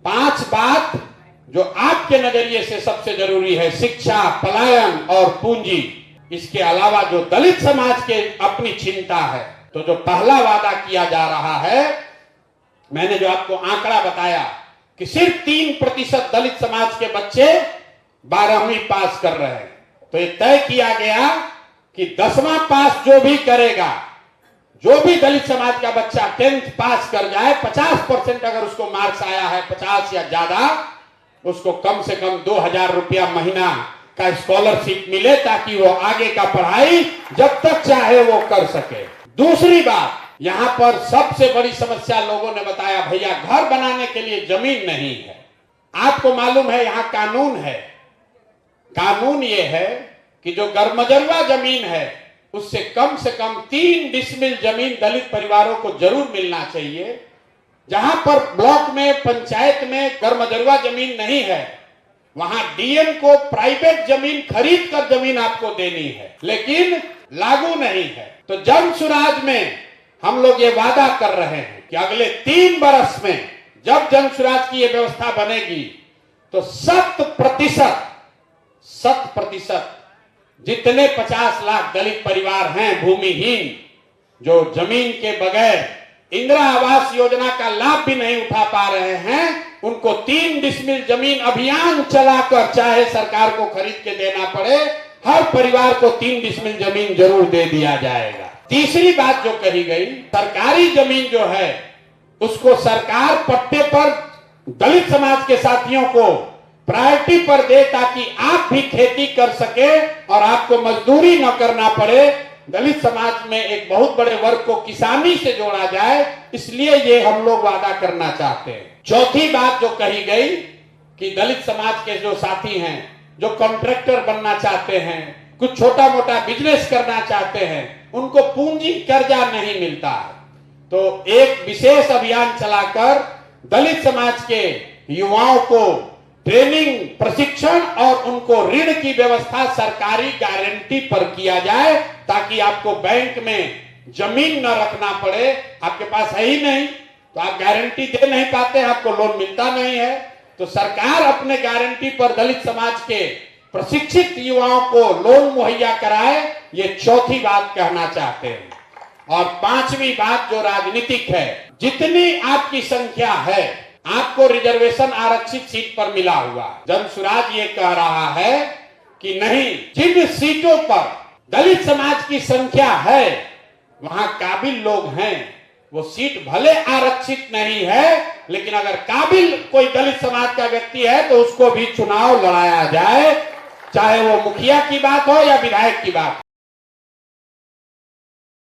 5 बात जो आपके नजरिए से सबसे जरूरी है, शिक्षा, पलायन और पूंजी। इसके अलावा जो दलित समाज के अपनी चिंता है, तो जो पहला वादा किया जा रहा है, मैंने जो आपको आंकड़ा बताया कि सिर्फ 3% दलित समाज के बच्चे 12वीं पास कर रहे हैं। तो ये तय किया गया कि 10वां पास जो भी करेगा, जो भी दलित समाज का बच्चा 10th पास कर जाए, 50% अगर उसको मार्क्स आया है, 50 या ज्यादा, उसको कम से कम 2000 रुपया महीना का स्कॉलरशिप मिले, ताकि वो आगे का पढ़ाई जब तक चाहे वो कर सके। दूसरी बात, यहां पर सबसे बड़ी समस्या लोगों ने बताया, भैया घर बनाने के लिए जमीन नहीं है। आपको मालूम है यहां कानून है, कानून ये है कि जो गरमजरुआ जमीन है उससे कम 3 डिसमिल जमीन दलित परिवारों को जरूर मिलना चाहिए। जहां पर ब्लॉक में, पंचायत में गरमजरुआ जमीन नहीं है, वहां डीएम को प्राइवेट जमीन खरीद कर जमीन आपको देनी है, लेकिन लागू नहीं है। तो जन सुराज में हम लोग ये वादा कर रहे हैं कि अगले 3 बरस में जब जन सुराज की ये व्यवस्था बनेगी, तो 100% जितने 50 लाख दलित परिवार हैं भूमिहीन, जो जमीन के बगैर इंदिरा आवास योजना का लाभ भी नहीं उठा पा रहे हैं, उनको 3 डिसमिल जमीन अभियान चलाकर, चाहे सरकार को खरीद के देना पड़े, हर परिवार को 3 डिसमिल जमीन जरूर दे दिया जाएगा। तीसरी बात जो कही गई, सरकारी जमीन जो है उसको सरकार पट्टे पर दलित समाज के साथियों को प्रायोरिटी पर दे, ताकि आप भी खेती कर सके और आपको मजदूरी न करना पड़े। दलित समाज में एक बहुत बड़े वर्ग को किसानी से जोड़ा जाए, इसलिए ये हम लोग वादा करना चाहते हैं। चौथी बात जो कही गई कि दलित समाज के जो साथी हैं, जो कॉन्ट्रैक्टर बनना चाहते हैं, कुछ छोटा मोटा बिजनेस करना चाहते हैं, उनको पूंजी कर्जा नहीं मिलता है। तो एक विशेष अभियान चलाकर दलित समाज के युवाओं को ट्रेनिंग, प्रशिक्षण और उनको ऋण की व्यवस्था सरकारी गारंटी पर किया जाए, ताकि आपको बैंक में जमीन न रखना पड़े। आपके पास है ही नहीं तो आप गारंटी दे नहीं पाते, आपको लोन मिलता नहीं है। तो सरकार अपने गारंटी पर दलित समाज के प्रशिक्षित युवाओं को लोन मुहैया कराए, ये चौथी बात कहना चाहते हैं। और 5वीं बात जो राजनीतिक है, जितनी आपकी संख्या है, आपको रिजर्वेशन आरक्षित सीट पर मिला हुआ। जन सुराज ये कह रहा है कि नहीं, जिन सीटों पर दलित समाज की संख्या है, वहां काबिल लोग हैं, वो सीट भले आरक्षित नहीं है, लेकिन अगर काबिल कोई दलित समाज का व्यक्ति है तो उसको भी चुनाव लड़ाया जाए, चाहे वो मुखिया की बात हो या विधायक की बात।